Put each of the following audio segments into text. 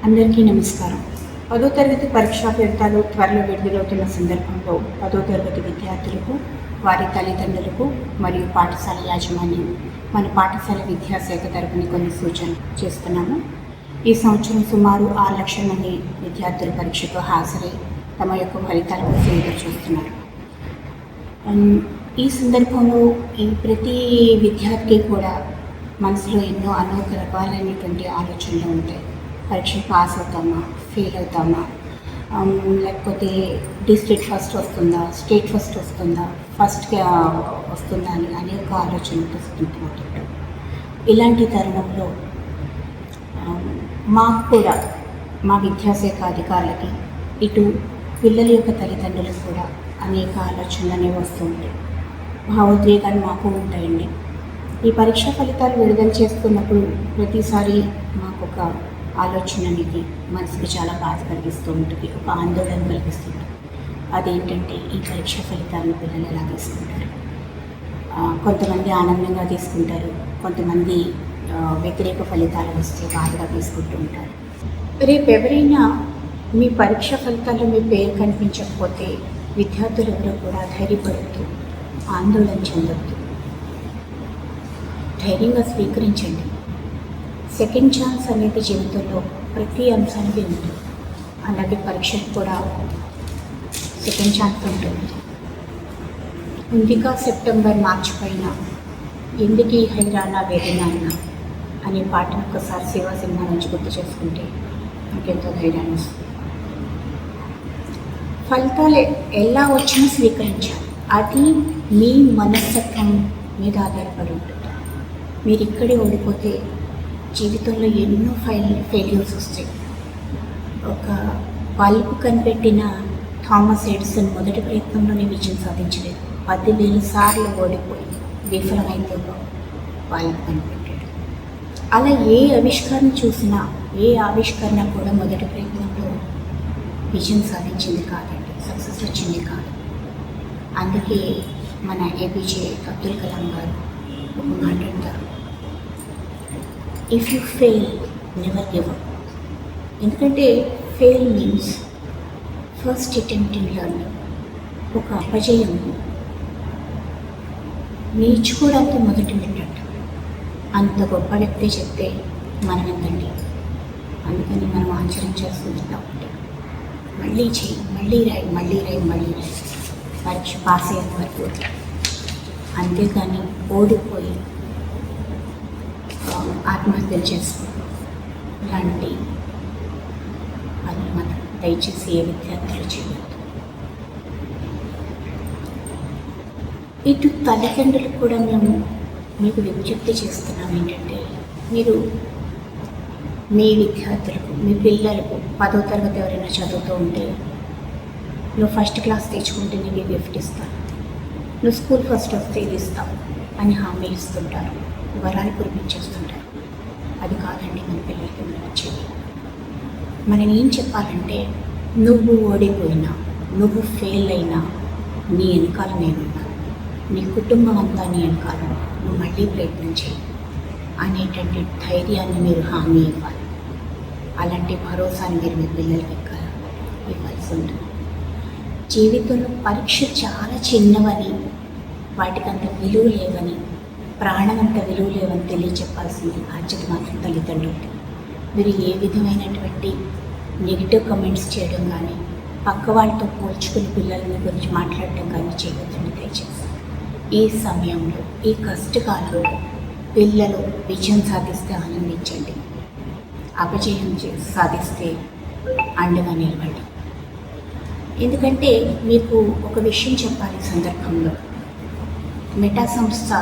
అందరికీ నమస్కారం. 10వ తరగతి పరీక్షా ఫలితాలు త్వరలో విడుదలవుతున్న సందర్భంలో 10వ తరగతి విద్యార్థులకు, వారి తల్లిదండ్రులకు మరియు పాఠశాల యాజమాన్యం మన పాఠశాల విద్యాశాఖ తరపున కొన్ని సూచనలు చేస్తున్నాము. ఈ సంవత్సరం సుమారు 6 లక్షల మంది విద్యార్థులు పరీక్షకు హాజరై తమ యొక్క ఫలితాల కోసం ఎదురు చూస్తున్నారు. ఈ సందర్భంలో ప్రతి విద్యార్థికి కూడా మనసులో ఎన్నో అనేక రకాలైనటువంటి ఆలోచనలు ఉంటాయి. పరీక్షలు పాస్ అవుతామా, ఫెయిల్ అవుతామా, లేకపోతే డిస్ట్రిక్ట్ ఫస్ట్ వస్తుందా, స్టేట్ ఫస్ట్ వస్తుందా, ఫస్ట్గా వస్తుందా అని అనేక ఆలోచనలు తీసుకుంటుంటారు. ఇలాంటి తరుణంలో మాకు కూడా మా విద్యాశాఖ అధికారులకి, ఇటు పిల్లల యొక్క తల్లిదండ్రులకు కూడా అనేక ఆలోచనలు అనేవి వస్తూ ఉంటాయి. భావోద్వేగాలు మాకు ఉంటాయండి. ఈ పరీక్షా ఫలితాలు విడుదల చేస్తున్నప్పుడు ప్రతిసారి మాకు ఒక ఆలోచన అనేది మనసుకి చాలా బాధ కలిగిస్తూ ఉంటుంది, ఒక ఆందోళన కలిగిస్తుంది. అదేంటంటే ఈ పరీక్షా ఫలితాలను పిల్లలు ఎలా తీసుకుంటారు. కొంతమంది ఆనందంగా తీసుకుంటారు, కొంతమంది వ్యతిరేక ఫలితాలు వస్తే బాధగా తీసుకుంటూ ఉంటారు. రేపు ఎవరైనా మీ పరీక్ష ఫలితాల్లో మీ పేరు కనిపించకపోతే విద్యార్థులు ఎవరో కూడా ధైర్యపడుతూ ఆందోళన చెందొద్దు, ధైర్యంగా స్వీకరించండి. సెకండ్ ఛాన్స్ అనేది జీవితంలో ప్రతి అంశానికి ఉంటుంది. అలాగే పరీక్షకు కూడా సెకండ్ ఛాన్స్ ఉంటుంది. ముందుగా సెప్టెంబర్ మార్చి పైన ఎందుకు ఈ హైరానా వేదన అనే పాటను ఒకసారి శివ సినిమా నుంచి గుర్తు చేసుకుంటే నాకెంతో ధైర్యాన్ని వస్తుంది. ఫలితాలు ఎలా వచ్చినా స్వీకరించాలి. అది మీ మనస్తత్వం మీద ఆధారపడి ఉంటుంది. మీరు ఇక్కడే ఓడిపోతే జీవితంలో ఎన్నో ఫెయిల్యూర్స్ వస్తాయి. ఒక బల్బు కనిపెట్టిన థామస్ ఎడిసన్ మొదటి ప్రయత్నంలోనే విజయం సాధించలేదు. 10,000 సార్లు ఓడిపోయి విఫలమైతే బల్బు కనిపెట్టాడు. అలా ఏ ఆవిష్కరణ చూసినా, ఏ ఆవిష్కరణ కూడా మొదటి ప్రయత్నంలో విజయం సాధించింది కాదండి, సక్సెస్ వచ్చింది కాదు. అందుకే మన ఏపీజే అబ్దుల్ కలాం గారు ఒక మాట అంటారు, if you fail never give up. ఎందుకంటే fail means first attempt in learning. ఒక అపజయం నేర్చుకోవడానికి మొదటి మెట్టంట. అంత గొప్ప వ్యక్తి చెప్తే మనం ఎంతండి. అందుకని మనం ఆచరించాల్సింది తప్పే. మళ్ళీ చేయి, మళ్ళీ రాయి, మళ్ళీ రాయి, మళ్ళీ రాయి, పరీక్ష పాస్ అయ్యేంత వరకు. అంతేకాని ఓడిపోయి ఆత్మహత్యలు చేసుకోవడం ఇలాంటి పనులు మనం దయచేసి ఏ విద్యార్థులు చేయవద్దు. ఇటు తల్లిదండ్రులకు కూడా మేము మీకు విజ్ఞప్తి చేస్తున్నాం ఏంటంటే, మీరు మీ విద్యార్థులకు, మీ పిల్లలకు 10వ తరగతి ఎవరైనా చదువుతూ ఉంటే, నువ్వు ఫస్ట్ క్లాస్ తెచ్చుకుంటే నీకు గిఫ్ట్ ఇస్తాను, నువ్వు స్కూల్ ఫస్ట్ వస్తే ఇది ఇస్తావు అని హామీ ఇస్తుంటారు, వరాలు కురిపించేస్తుంటారు. అది కాదండి మన పిల్లలకి మనం వచ్చేది. మనం ఏం చెప్పాలంటే, నువ్వు ఓడిపోయినా, నువ్వు ఫెయిల్ అయినా నీ వెనకాల నేనున్నా, నీ కుటుంబం అంతా నీ వెనకాల, నువ్వు మళ్ళీ ప్రయత్నం చేయి అనేటువంటి ధైర్యాన్ని మీరు హామీ ఇవ్వాలి. అలాంటి భరోసాని మీరు మీ పిల్లలకి ఇవ్వాల్సి ఉంటుంది. జీవితంలో పరీక్షలు చాలా చిన్నవని, వాటికంత విలువ లేవని, ప్రాణం అంత విలువ లేవని తెలియచెప్పాల్సింది బాధ్యత మాత్రం తల్లిదండ్రులకి. మీరు ఏ విధమైనటువంటి నెగిటివ్ కమెంట్స్ చేయడం కానీ, పక్క వాళ్ళతో పోల్చుకుని పిల్లలని గురించి మాట్లాడటం కానీ చేయవద్దండి దయచేసి. ఈ సమయంలో, ఈ కష్టకాలంలో పిల్లలు విజయం సాధిస్తే ఆనందించండి, అపజయం సాధిస్తే అండగా నిలబడి. ఎందుకంటే మీకు ఒక విషయం చెప్పాలి ఈ సందర్భంలో. మెటా సంస్థ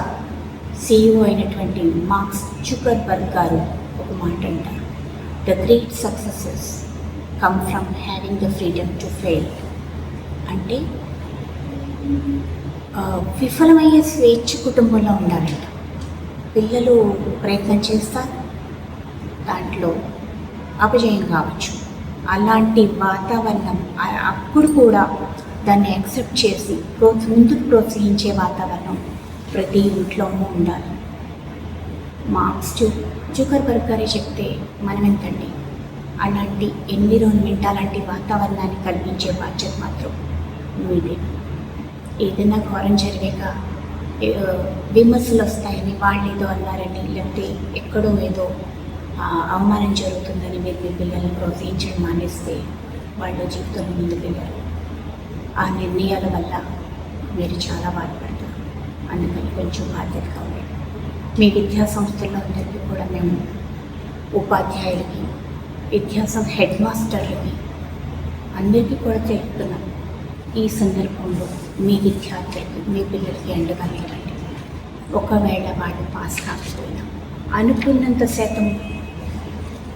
CEO అయినటువంటి మార్క్ జుకర్బర్గ్ గారు ఒక మాట అంటారు, the great successes come from having the freedom to fail. అంటే విఫలమయ్యే స్వేచ్ఛ కుటుంబంలో ఉండాలంట. పిల్లలు ప్రయత్నం చేస్తారు, దాంట్లో అపజయం కావచ్చు. అలాంటి వాతావరణం అప్పుడు కూడా దాన్ని యాక్సెప్ట్ చేసి ముందుకు ప్రోత్సహించే వాతావరణం ప్రతి ఇంట్లోనూ ఉండాలి. మార్క్ జుకర్బర్గ్ గారే చెప్తే మనం ఎంతండి. అలాంటి ఎన్విరాన్మెంట్, అలాంటి వాతావరణాన్ని కల్పించే బాధ్యత మాత్రం మీదే. ఏదైనా ఘోరం జరిగాక విమర్శలు వస్తాయని, వాళ్ళు ఏదో అన్నారని, లేకపోతే ఎక్కడో ఏదో అవమానం జరుగుతుందని మీరు మీ పిల్లల్ని ప్రోత్సహించడం మానేస్తే వాళ్ళు జీవితంలో ముందుకెళ్ళారు. ఆ నిర్ణయాల వల్ల మీరు చాలా బాధపడతారు. అందుకని కొంచెం బాధ్యతగా ఉండండి. మీ విద్యా సంస్థల్లో అందరికీ కూడా మేము ఉపాధ్యాయులకి, హెడ్ మాస్టర్లకి అందరికీ కూడా తెలుపుతున్నాం. ఈ సందర్భంలో మీ విద్యార్థులకి, మీ పిల్లలకి అండగా నిలబడండి. ఒకవేళ వాళ్ళు పాస్ కాకపోయినా, అనుకున్నంత శాతం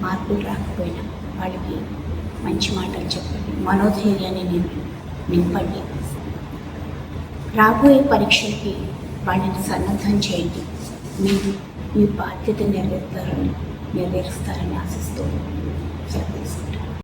మార్కులు రాకపోయినా వాళ్ళకి మంచి మాటలు చెప్పండి, మనోధైర్యాన్ని నింపండి. రాబోయే పరీక్షలకి వాళ్ళని సన్నద్ధం చేయండి. మీరు మీ బాధ్యత నెరవేరుస్తారని ఆశిస్తూ